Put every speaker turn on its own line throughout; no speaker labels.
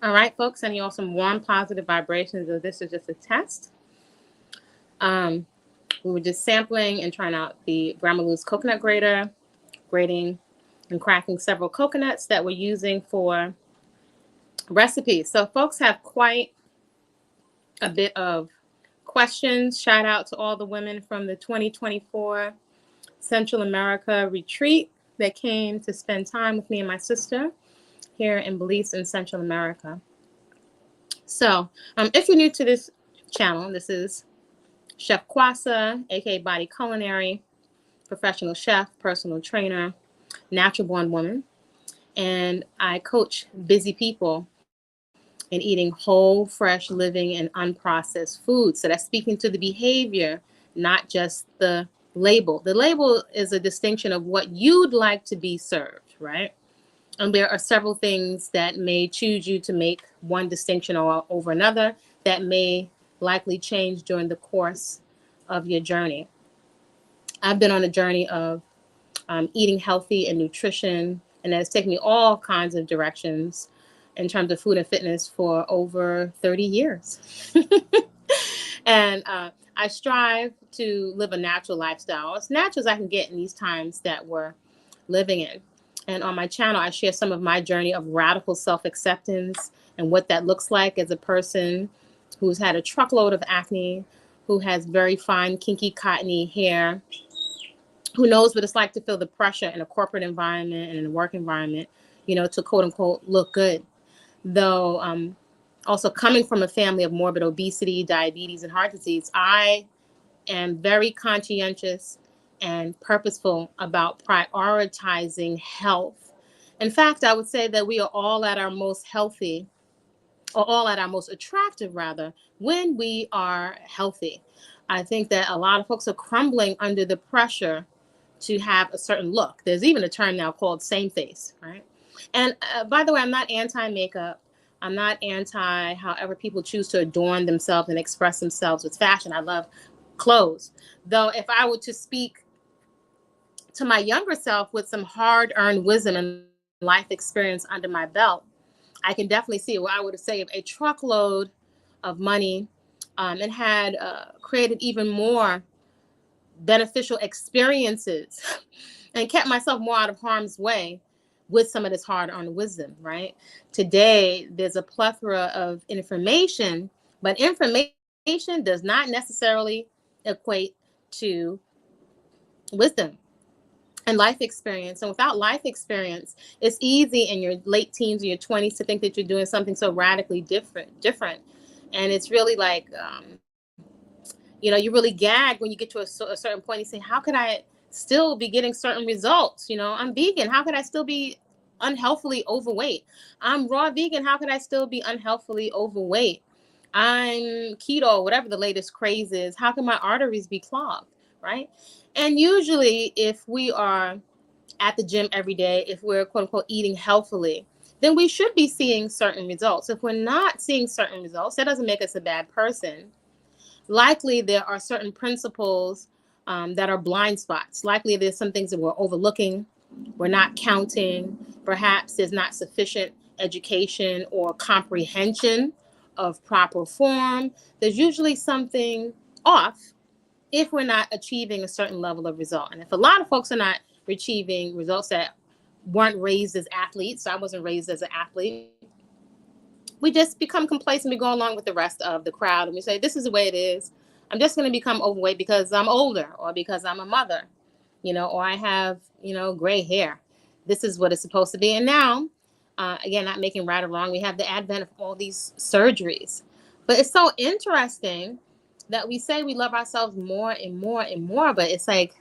All right, folks, sending you all some warm, positive vibrations. So this is just a test. Um, we were just sampling and trying out the Grandma Lou's coconut grater, grating and cracking several coconuts that we're using for recipes. So folks have quite a bit of questions. Shout out to all the women from the 2024 Central America retreat that came to spend time with me and my sister here in Belize in Central America. So if you're new to this channel, this is Chef Kwasa, aka Body-Culinary, professional chef, personal trainer, natural born woman. And I coach busy people in eating whole, fresh living and unprocessed foods. So that's speaking to the behavior, not just the label. The label is a distinction of what you'd like to be served, right? And there are several things that may choose you to make one distinction or over another that may likely change during the course of your journey. I've been on a journey of eating healthy and nutrition, and that has taken me all kinds of directions in terms of food and fitness for over 30 years. And I strive to live a natural lifestyle, as natural as I can get in these times that we're living in. And on my channel, I share some of my journey of radical self-acceptance and what that looks like as a person who's had a truckload of acne, who has very fine, kinky, cottony hair, who knows what it's like to feel the pressure in a corporate environment and in a work environment, to quote unquote look good. Though also coming from a family of morbid obesity, diabetes, and heart disease, I am very conscientious and purposeful about prioritizing health. In fact, I would say that we are all at our most healthy, or all at our most attractive rather, when we are healthy. I think that a lot of folks are crumbling under the pressure to have a certain look. There's even a term now called same face, right? And by the way, I'm not anti-makeup. I'm not anti however people choose to adorn themselves and express themselves with fashion. I love clothes. Though if I were to speak to my younger self with some hard-earned wisdom and life experience under my belt, I can definitely see where I would have saved a truckload of money and had created even more beneficial experiences and kept myself more out of harm's way with some of this hard-earned wisdom, right? Today, there's a plethora of information, but information does not necessarily equate to wisdom and life experience. And without life experience, it's easy in your late teens or your 20s to think that you're doing something so radically different. And it's really like, you really gag when you get to a certain point. You say, how could I still be getting certain results? I'm vegan. How could I still be unhealthily overweight? I'm raw vegan. How could I still be unhealthily overweight? I'm keto, whatever the latest craze is. How can my arteries be clogged, right? And usually if we are at the gym every day, if we're quote unquote eating healthily, then we should be seeing certain results. If we're not seeing certain results, that doesn't make us a bad person. Likely there are certain principles that are blind spots. Likely there's some things that we're overlooking, we're not counting. Perhaps there's not sufficient education or comprehension of proper form. There's usually something off if we're not achieving a certain level of result. And if a lot of folks are not achieving results that weren't raised as athletes, so I wasn't raised as an athlete, we just become complacent. We go along with the rest of the crowd and we say, this is the way it is. I'm just going to become overweight because I'm older or because I'm a mother, or I have, gray hair. This is what it's supposed to be. And now, again, not making right or wrong, we have the advent of all these surgeries. But it's so interesting that we say we love ourselves more and more and more, but it's like,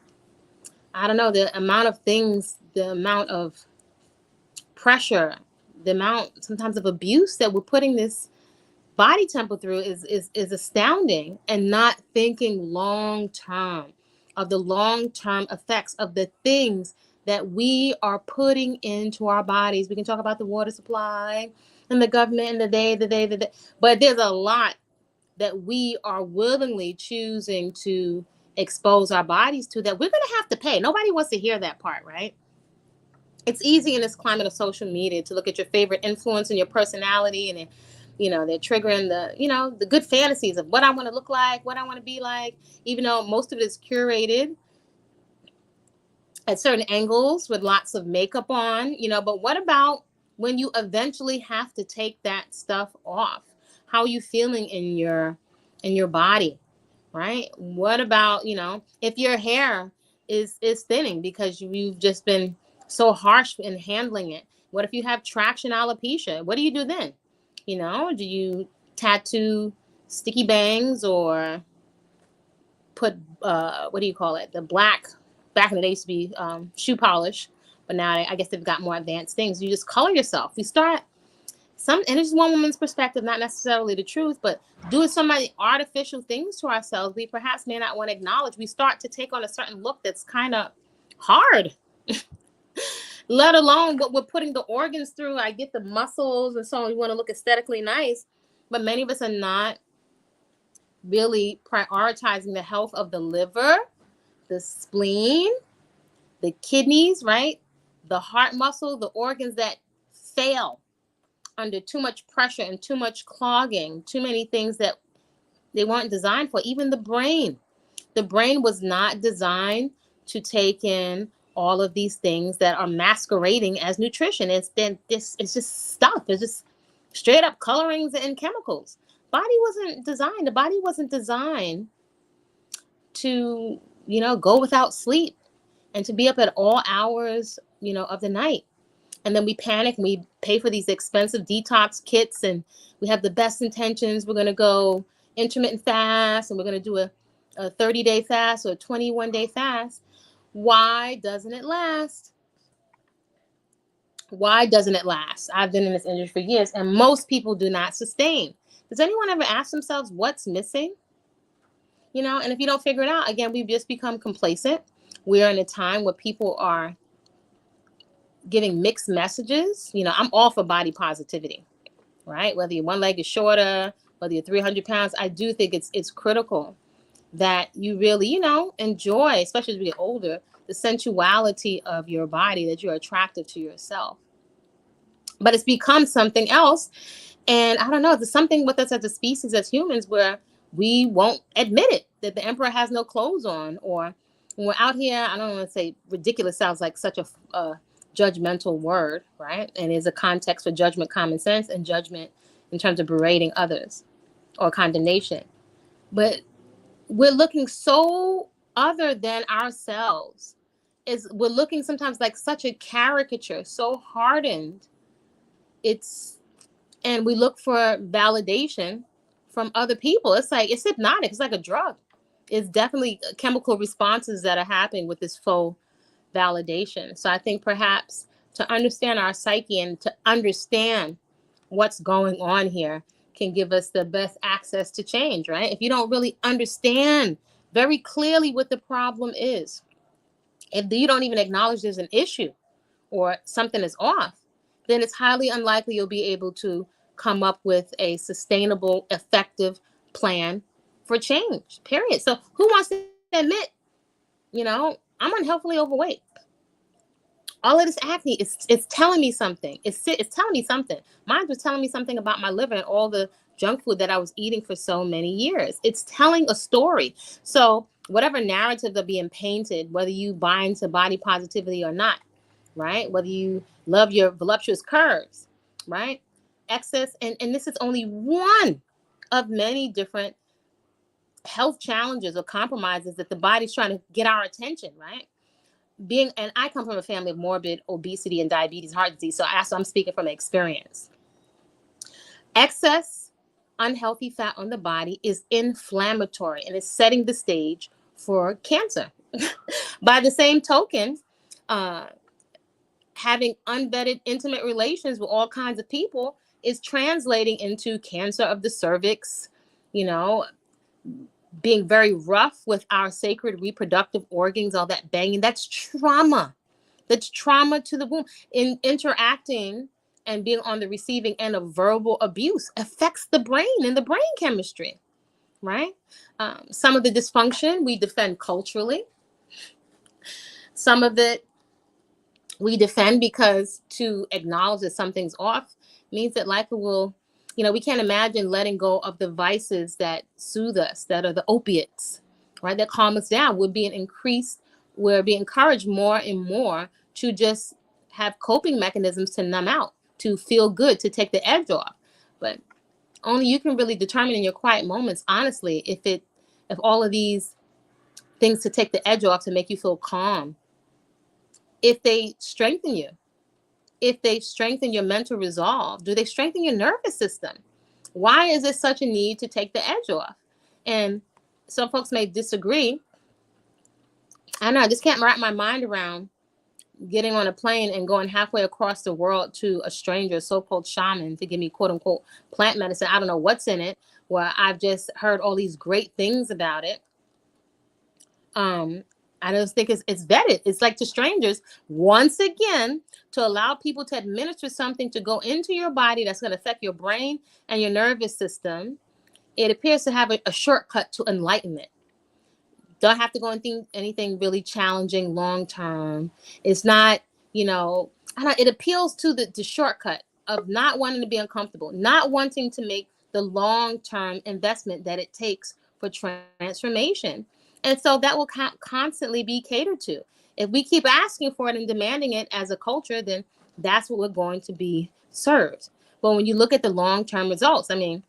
I don't know, the amount of things, the amount of pressure, the amount sometimes of abuse that we're putting this body temple through is astounding, and not thinking long term of the long term effects of the things that we are putting into our bodies. We can talk about the water supply and the government and the day, but there's a lot that we are willingly choosing to expose our bodies to that we're going to have to pay. Nobody wants to hear that part, right? It's easy in this climate of social media to look at your favorite influence in your personality, and they're triggering the good fantasies of what I want to look like, what I want to be like, even though most of it is curated at certain angles with lots of makeup on, but what about when you eventually have to take that stuff off? How are you feeling in your body, right? What about, if your hair is thinning because you've just been so harsh in handling it? What if you have traction alopecia? What do you do then? Do you tattoo sticky bangs, or put what do you call it, the black, back in the day used to be shoe polish, but now I guess they've got more advanced things. You just color yourself. You start and it's one woman's perspective, not necessarily the truth, but doing so many artificial things to ourselves we perhaps may not want to acknowledge. We start to take on a certain look that's kind of hard, let alone what we're putting the organs through. I get the muscles and so on. We want to look aesthetically nice, but many of us are not really prioritizing the health of the liver, the spleen, the kidneys, right? The heart muscle, the organs that fail under too much pressure and too much clogging, too many things that they weren't designed for. Even the brain. The brain was not designed to take in all of these things that are masquerading as nutrition. It's just stuff. It's just straight up colorings and chemicals. The body wasn't designed to, go without sleep and to be up at all hours, of the night. And then we panic and we pay for these expensive detox kits, and we have the best intentions. We're going to go intermittent fast, and we're going to do a 30-day fast or a 21-day fast. Why doesn't it last? Why doesn't it last? I've been in this industry for years, and most people do not sustain. Does anyone ever ask themselves what's missing? And if you don't figure it out, again, we've just become complacent. We're in a time where people are giving mixed messages. I'm all for body positivity, right? Whether your one leg is shorter, whether you're 300 pounds, I do think it's critical that you really, enjoy, especially as we get older, the sensuality of your body, that you're attractive to yourself. But it's become something else. And I don't know, there's something with us as a species, as humans, where we won't admit it, that the emperor has no clothes on. Or when we're out here, I don't want to say ridiculous, sounds like such a judgmental word, right? And is a context for judgment, common sense, and judgment in terms of berating others or condemnation. But we're looking so other than ourselves. We're looking sometimes like such a caricature, so hardened. And we look for validation from other people. It's hypnotic. It's like a drug. It's definitely chemical responses that are happening with this faux validation. So I think perhaps to understand our psyche and to understand what's going on here can give us the best access to change, right? If you don't really understand very clearly what the problem is, if you don't even acknowledge there's an issue or something is off, then it's highly unlikely you'll be able to come up with a sustainable, effective plan for change, period. So who wants to admit, I'm unhealthily overweight? All of this acne it's telling me something. It's telling me something. Mine was telling me something about my liver and all the junk food that I was eating for so many years. It's telling a story. So whatever narrative are being painted, whether you buy into body positivity or not, right? Whether you love your voluptuous curves, right? Excess, and this is only one of many different health challenges or compromises that the body's trying to get our attention, right? And I come from a family of morbid obesity and diabetes, heart disease, so I'm speaking from experience. Excess unhealthy fat on the body is inflammatory and is setting the stage for cancer. By the same token, having unvetted intimate relations with all kinds of people is translating into cancer of the cervix, being very rough with our sacred reproductive organs, all that banging. That's trauma. That's trauma to the womb. In interacting and being on the receiving end of verbal abuse affects the brain and the brain chemistry, right? Some of the dysfunction we defend culturally. Some of it We defend because to acknowledge that something's off means that life will, we can't imagine letting go of the vices that soothe us, that are the opiates, right? That calm us down. We're being encouraged more and more to just have coping mechanisms to numb out, to feel good, to take the edge off. But only you can really determine in your quiet moments, honestly, if all of these things to take the edge off, to make you feel calm, if they strengthen you, if they strengthen your mental resolve, do they strengthen your nervous system? Why is there such a need to take the edge off? And some folks may disagree. I know, I just can't wrap my mind around getting on a plane and going halfway across the world to a stranger, so-called shaman, to give me quote unquote plant medicine. I don't know what's in it. Well, I've just heard all these great things about it. I just think it's vetted. It's like to strangers, once again, to allow people to administer something to go into your body that's going to affect your brain and your nervous system. It appears to have a shortcut to enlightenment. Don't have to go and think anything really challenging long term. It's not, it appeals to the shortcut of not wanting to be uncomfortable, not wanting to make the long term investment that it takes for transformation. And so that will constantly be catered to. If we keep asking for it and demanding it as a culture, then that's what we're going to be served. But when you look at the long term results, I mean,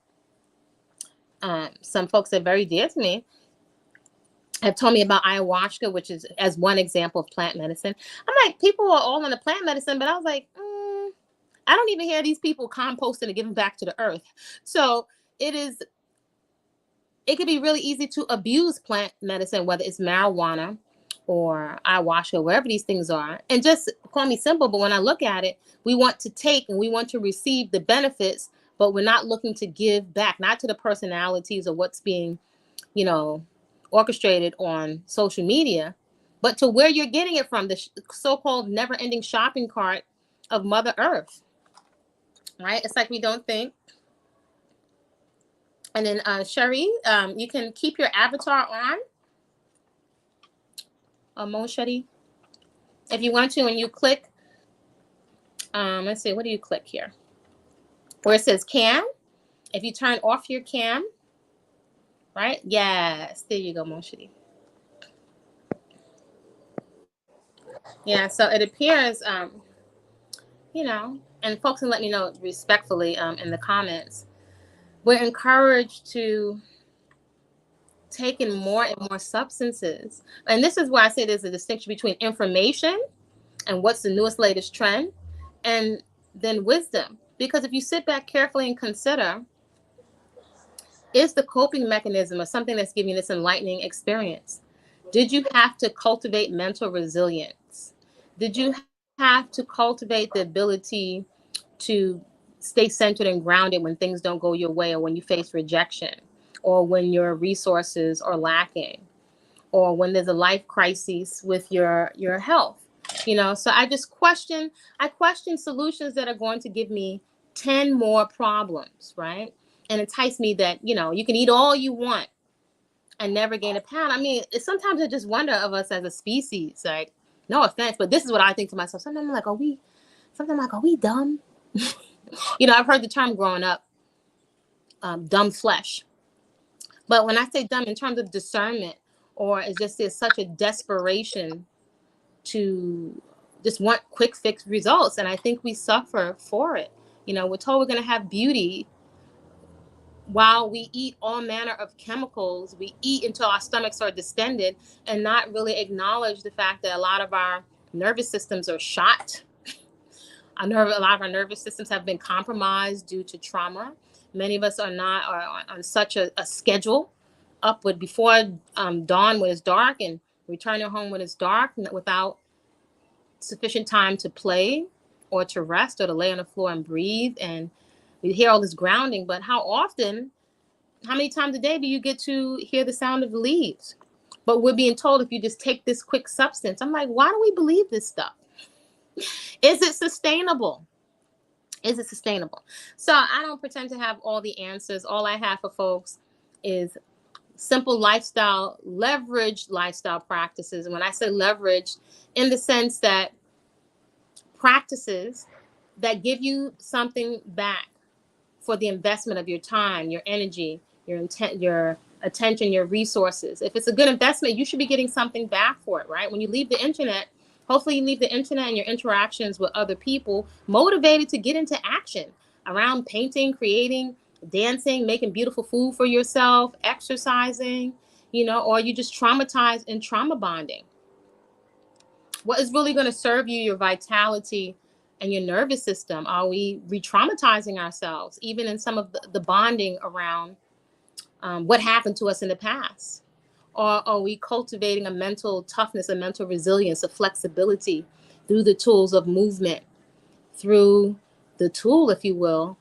some folks that are very dear to me have told me about ayahuasca, which is as one example of plant medicine. I'm like, people are all on the plant medicine, but I was like, I don't even hear these people composting and giving back to the earth. So it can be really easy to abuse plant medicine, whether it's marijuana or ayahuasca, wherever these things are. And just call me simple, but when I look at it, we want to take and we want to receive the benefits, but we're not looking to give back, not to the personalities or what's being, orchestrated on social media, but to where you're getting it from, the so-called never-ending shopping cart of Mother Earth, right? It's like we don't think. And then Cherie, you can keep your avatar on, Mo Cherie, if you want to, and you click, let's see, what do you click here? Where it says cam, if you turn off your cam, right? Yes, there you go, Mo Cherie. Yeah, so it appears, and folks can let me know respectfully in the comments, we're encouraged to take in more and more substances. And this is why I say there's a distinction between information and what's the newest, latest trend, and then wisdom. Because if you sit back carefully and consider, is the coping mechanism or something that's giving you this enlightening experience? Did you have to cultivate mental resilience? Did you have to cultivate the ability to stay centered and grounded when things don't go your way, or when you face rejection, or when your resources are lacking, or when there's a life crisis with your health? So I question solutions that are going to give me 10 more problems, right? And entice me that, you can eat all you want and never gain a pound. I mean, sometimes I just wonder of us as a species, like, no offense, but this is what I think to myself. Sometimes I'm like, are we dumb? I've heard the term growing up, dumb flesh. But when I say dumb in terms of discernment, or it's just there's such a desperation to just want quick fix results. And I think we suffer for it. We're told we're going to have beauty while we eat all manner of chemicals. We eat until our stomachs are distended and not really acknowledge the fact that a lot of our nervous systems are shot. A lot of our nervous systems have been compromised due to trauma. Many of us are on such a schedule, up before dawn when it's dark, and returning home when it's dark, without sufficient time to play or to rest or to lay on the floor and breathe. And we hear all this grounding, but how many times a day do you get to hear the sound of the leaves? But we're being told if you just take this quick substance. I'm like, why do we believe this stuff? Is it sustainable? So I don't pretend to have all the answers. All I have for folks is simple leverage lifestyle practices. And when I say leverage, in the sense that practices that give you something back for the investment of your time, your energy, your intent, your attention, your resources. If it's a good investment, you should be getting something back for it, right? When you leave the internet, hopefully you leave the internet and your interactions with other people motivated to get into action around painting, creating, dancing, making beautiful food for yourself, exercising, or you just traumatized and trauma bonding. What is really going to serve you, your vitality and your nervous system? Are we re-traumatizing ourselves, even in some of the bonding around what happened to us in the past? Or are we cultivating a mental toughness, a mental resilience, a flexibility through the tools of movement, through the tool, if you will,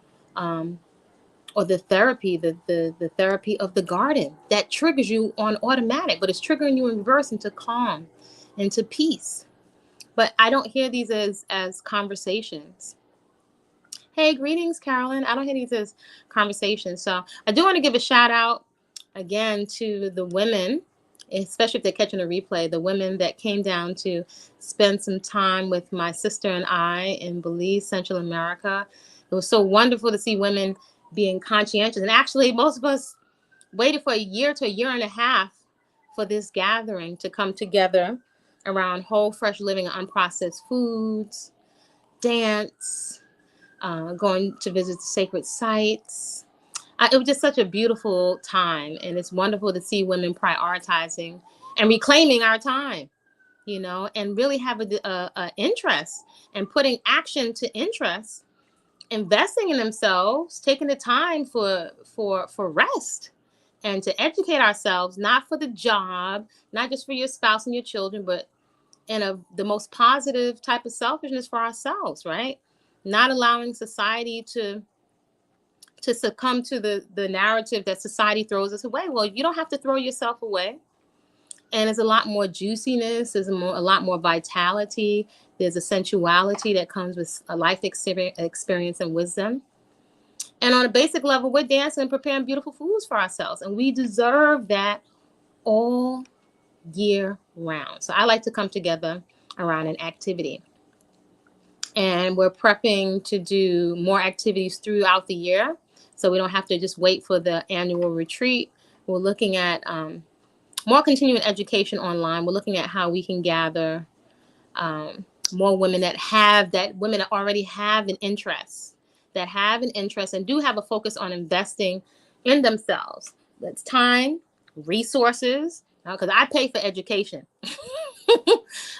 or the therapy, the therapy of the garden that triggers you on automatic, but it's triggering you in reverse into calm, into peace. But I don't hear these as conversations. Hey, greetings, Carolyn. I don't hear these as conversations. So I do want to give a shout out again to the women, especially if they're catching a replay, the women that came down to spend some time with my sister and I in Belize, Central America. It was so wonderful to see women being conscientious. And actually, most of us waited for a year to a year and a half for this gathering to come together around whole, fresh living and unprocessed foods, dance, going to visit the sacred sites. It was just such a beautiful time, and it's wonderful to see women prioritizing and reclaiming our time, and really have a interest and putting action to interest, investing in themselves, taking the time for rest and to educate ourselves, not for the job, not just for your spouse and your children, but in the most positive type of selfishness for ourselves, right? Not allowing society to succumb to the narrative that society throws us away. Well, you don't have to throw yourself away. And there's a lot more juiciness, there's a lot more vitality, there's a sensuality that comes with a life experience and wisdom. And on a basic level, we're dancing and preparing beautiful foods for ourselves. And we deserve that all year round. So I like to come together around an activity. And we're prepping to do more activities throughout the year, so we don't have to just wait for the annual retreat. We're looking at more continuing education online. We're looking at how we can gather more women women that already have an interest, and do have a focus on investing in themselves. That's time, resources, because I pay for education.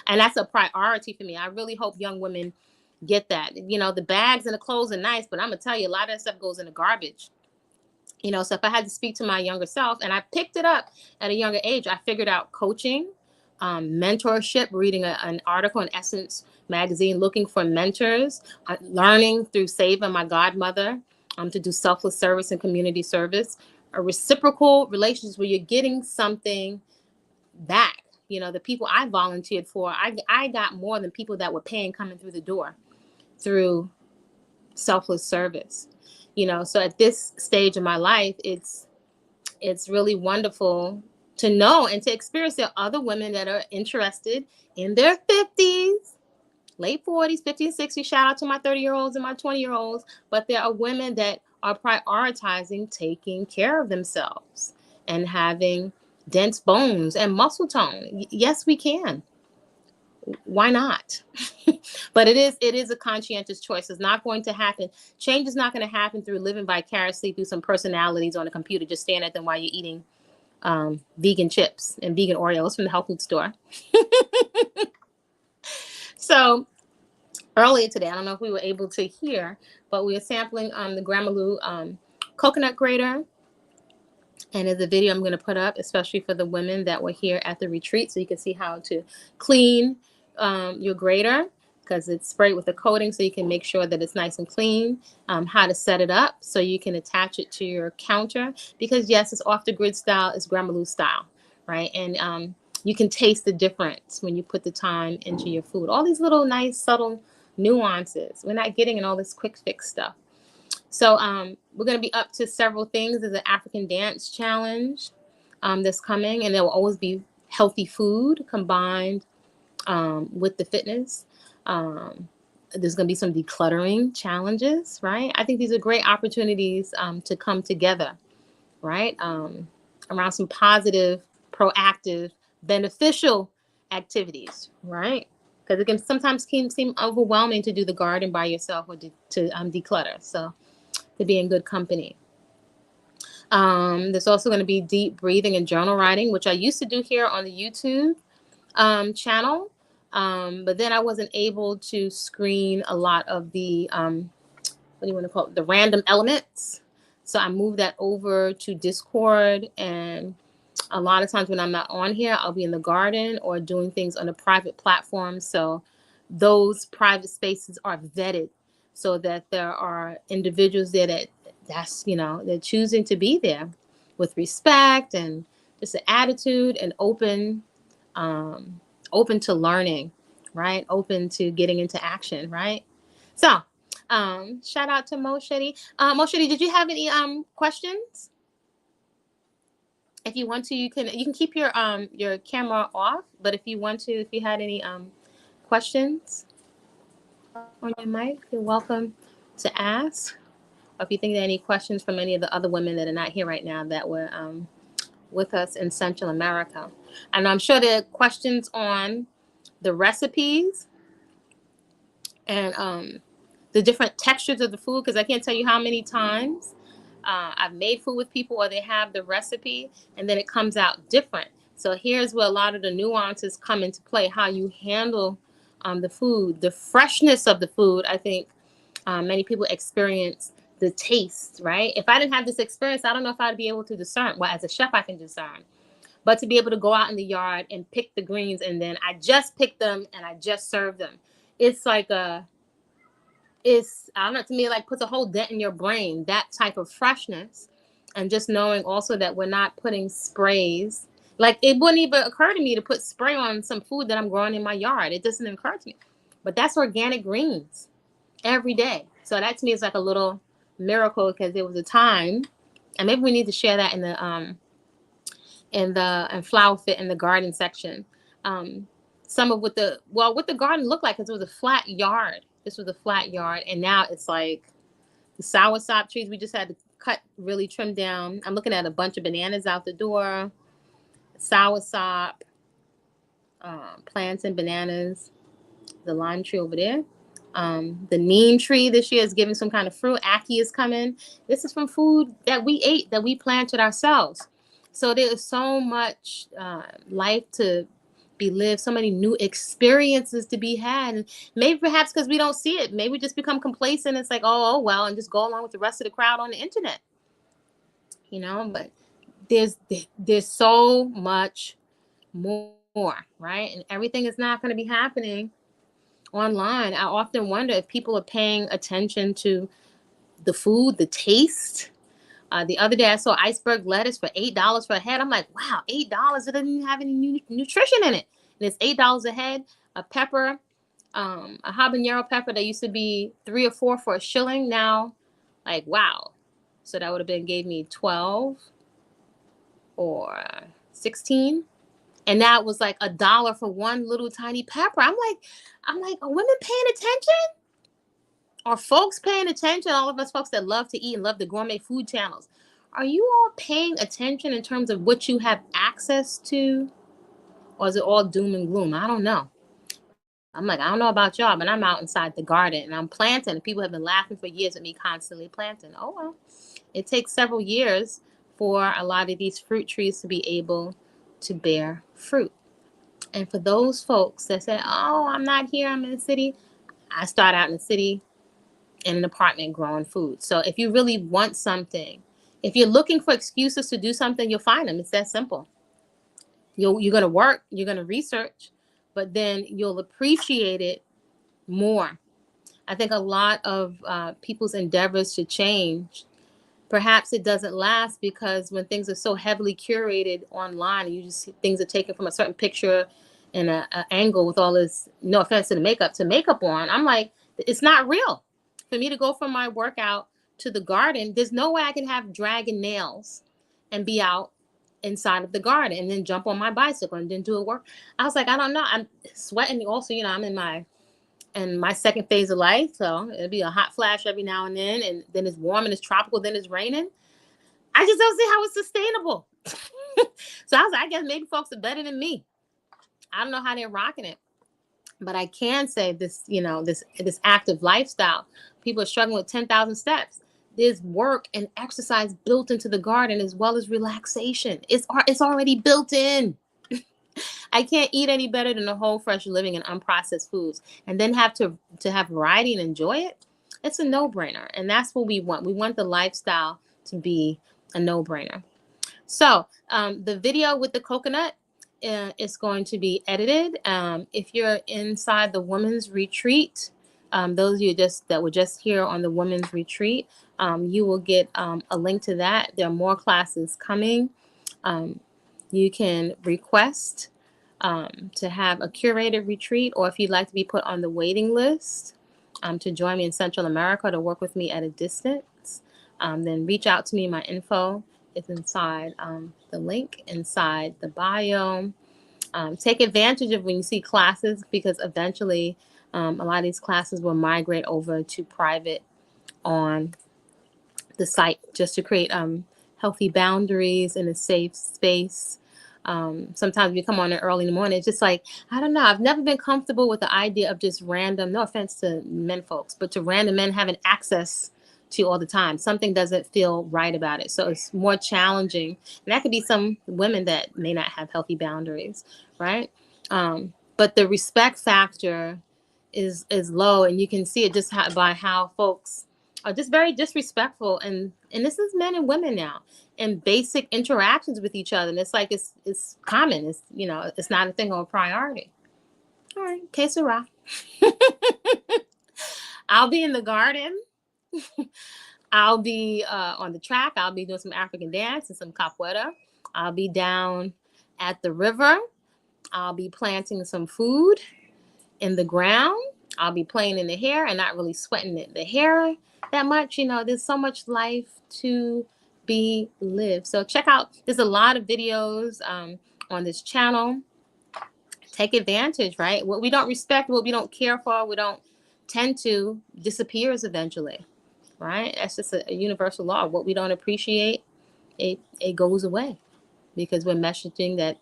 And that's a priority for me. I really hope young women get that. The bags and the clothes are nice, but I'm gonna tell you, a lot of that stuff goes in the garbage. So if I had to speak to my younger self, and I picked it up at a younger age, I figured out coaching, mentorship, reading an article in Essence magazine, looking for mentors, learning through Sava, my godmother, to do selfless service and community service, a reciprocal relationships where you're getting something back. The people I volunteered for, I got more than people that were paying coming through the door through selfless service. So at this stage of my life, it's really wonderful to know and to experience there are other women that are interested in their 50s, late 40s, 50s, 60s. Shout out to my 30-year-olds and my 20-year-olds. But there are women that are prioritizing taking care of themselves and having dense bones and muscle tone. Yes, we can. Why not? But it is a conscientious choice. It's not going to happen. Change is not going to happen through living vicariously through some personalities on a computer, just staring at them while you're eating vegan chips and vegan Oreos from the health food store. So earlier today, I don't know if we were able to hear, but we were sampling the Grandma coconut grater. And there's a video I'm going to put up, especially for the women that were here at the retreat, so you can see how to clean your grater, because it's sprayed with a coating, so you can make sure that it's nice and clean. How to set it up so you can attach it to your counter, because yes, it's off the grid style, it's Grandma style, right? And you can taste the difference when you put the time into your food. All these little nice subtle nuances. We're not getting in all this quick fix stuff. So we're going to be up to several things. There's an African dance challenge that's coming, and there will always be healthy food combined with the fitness. There's going to be some decluttering challenges, right? I think these are great opportunities to come together, right? Around some positive, proactive, beneficial activities, right? Because it can sometimes seem overwhelming to do the garden by yourself or to declutter. So to be in good company. There's also going to be deep breathing and journal writing, which I used to do here on the YouTube channel. But then I wasn't able to screen a lot of the, what do you want to call it, the random elements. So I moved that over to Discord. And a lot of times when I'm not on here, I'll be in the garden or doing things on a private platform. So those private spaces are vetted so that there are individuals there they're choosing to be there with respect and just an attitude and open to learning, right? Open to getting into action, right? So, shout out to Moshedi. Moshedi, did you have any questions? If you want to, you can keep your camera off. But if you want to, if you had any questions on your mic, you're welcome to ask. Or if you think there are any questions from any of the other women that are not here right now that were with us in Central America. And I'm sure there are questions on the recipes and the different textures of the food, because I can't tell you how many times I've made food with people or they have the recipe and then it comes out different. So here's where a lot of the nuances come into play, how you handle the food, the freshness of the food. I think many people experience the taste, right? If I didn't have this experience, I don't know if I'd be able to discern. Well, as a chef, I can discern. But to be able to go out in the yard and pick the greens and then I just pick them and I just serve them. It's like I don't know, to me, it like puts a whole dent in your brain, that type of freshness. And just knowing also that we're not putting sprays. Like it wouldn't even occur to me to put spray on some food that I'm growing in my yard. It doesn't occur to me. But that's organic greens every day. So that to me is like a little miracle, because there was a time, and maybe we need to share that in the flower fit in the garden section. Some of what the garden looked like, because it was a flat yard. This was a flat yard, and now it's like the soursop trees we just had to cut, really trim down. I'm looking at a bunch of bananas out the door, soursop, plants and bananas, the lime tree over there. The neem tree this year is giving some kind of fruit. Ackee is coming. This is from food that we ate, that we planted ourselves. So there is so much life to be lived, so many new experiences to be had. And maybe perhaps because we don't see it, maybe we just become complacent. It's like, oh, well, and just go along with the rest of the crowd on the internet, but there's so much more, right? And everything is not going to be happening online. I often wonder if people are paying attention to the food, the taste. The other day I saw iceberg lettuce for $8 for a head. I'm like, wow, $8. It doesn't even have any nutrition in it. And it's $8 a head. A pepper, a habanero pepper that used to be 3 or 4 for a shilling. Now, like, wow. So that would have gave me 12 or 16. And that was like $1 for one little tiny pepper. I'm like, are women paying attention? Are folks paying attention? All of us folks that love to eat and love the gourmet food channels. Are you all paying attention in terms of what you have access to? Or is it all doom and gloom? I don't know. I'm like, I don't know about y'all, but I'm out inside the garden and I'm planting. And people have been laughing for years at me constantly planting. Oh, well, it takes several years for a lot of these fruit trees to be able to bear fruit. And for those folks that say, oh, I'm not here, I'm in the city. I start out in the city in an apartment growing food. So if you really want something, if you're looking for excuses to do something, you'll find them. It's that simple. You're going to work, you're going to research, but then you'll appreciate it more. I think a lot of people's endeavors to change, perhaps it doesn't last because when things are so heavily curated online, and you just see things are taken from a certain picture and an angle with all this, no offense to the makeup on, I'm like, it's not real. For me to go from my workout to the garden, there's no way I can have dragon nails and be out inside of the garden and then jump on my bicycle and then do a work. I was like, I don't know. I'm sweating also, I'm in my and my second phase of life. So it'll be a hot flash every now and then it's warm and it's tropical, then it's raining. I just don't see how it's sustainable. So I was like, I guess maybe folks are better than me. I don't know how they're rocking it. But I can say this, this active lifestyle, people are struggling with 10,000 steps. There's work and exercise built into the garden as well as relaxation. It's already built in. I can't eat any better than the whole fresh living and unprocessed foods and then have to have variety and enjoy it. It's a no-brainer. And that's what we want. We want the lifestyle to be a no-brainer. So the video with the coconut is going to be edited. If you're inside the women's retreat, those of you that were just here on the women's retreat, you will get a link to that. There are more classes coming. You can request to have a curated retreat, or if you'd like to be put on the waiting list to join me in Central America to work with me at a distance, then reach out to me. My info is inside the link inside the bio. Take advantage of when you see classes, because eventually a lot of these classes will migrate over to private on the site, just to create healthy boundaries in a safe space. Sometimes we come on early in the morning. It's just like, I don't know. I've never been comfortable with the idea of just random, no offense to men folks, but to random men having access to all the time. Something doesn't feel right about it. So it's more challenging. And that could be some women that may not have healthy boundaries, right? But the respect factor is low, and you can see it just by how folks are just very disrespectful, and this is men and women now, and basic interactions with each other. And it's like it's common. It's not a thing or a priority. All right, que sera. I'll be in the garden. I'll be on the track. I'll be doing some African dance and some capoeira. I'll be down at the river. I'll be planting some food in the ground. I'll be playing in the hair and not really sweating the hair that much. There's so much life to be lived. So check out, there's a lot of videos on this channel. Take advantage, right? What we don't respect, what we don't care for, we don't tend to, disappears eventually, right? That's just a universal law. What we don't appreciate, it goes away, because we're messaging that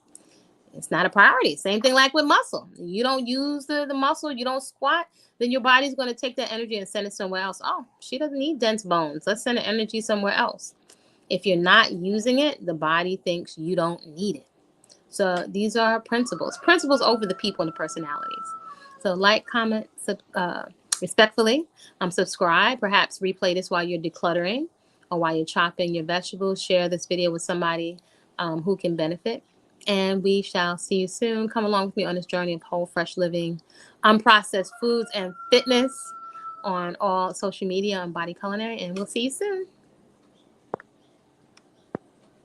it's not a priority. Same thing like with muscle. You don't use the muscle, you don't squat, then your body's going to take that energy and send it somewhere else. Oh, she doesn't need dense bones. Let's send the energy somewhere else. If you're not using it, the body thinks you don't need it. So these are principles over the people and the personalities. So like, comment, respectfully, subscribe, perhaps replay this while you're decluttering or while you're chopping your vegetables. Share this video with somebody who can benefit. And we shall see you soon. Come along with me on this journey of whole, fresh living, unprocessed foods and fitness on all social media and Body-Culinary. And we'll see you soon.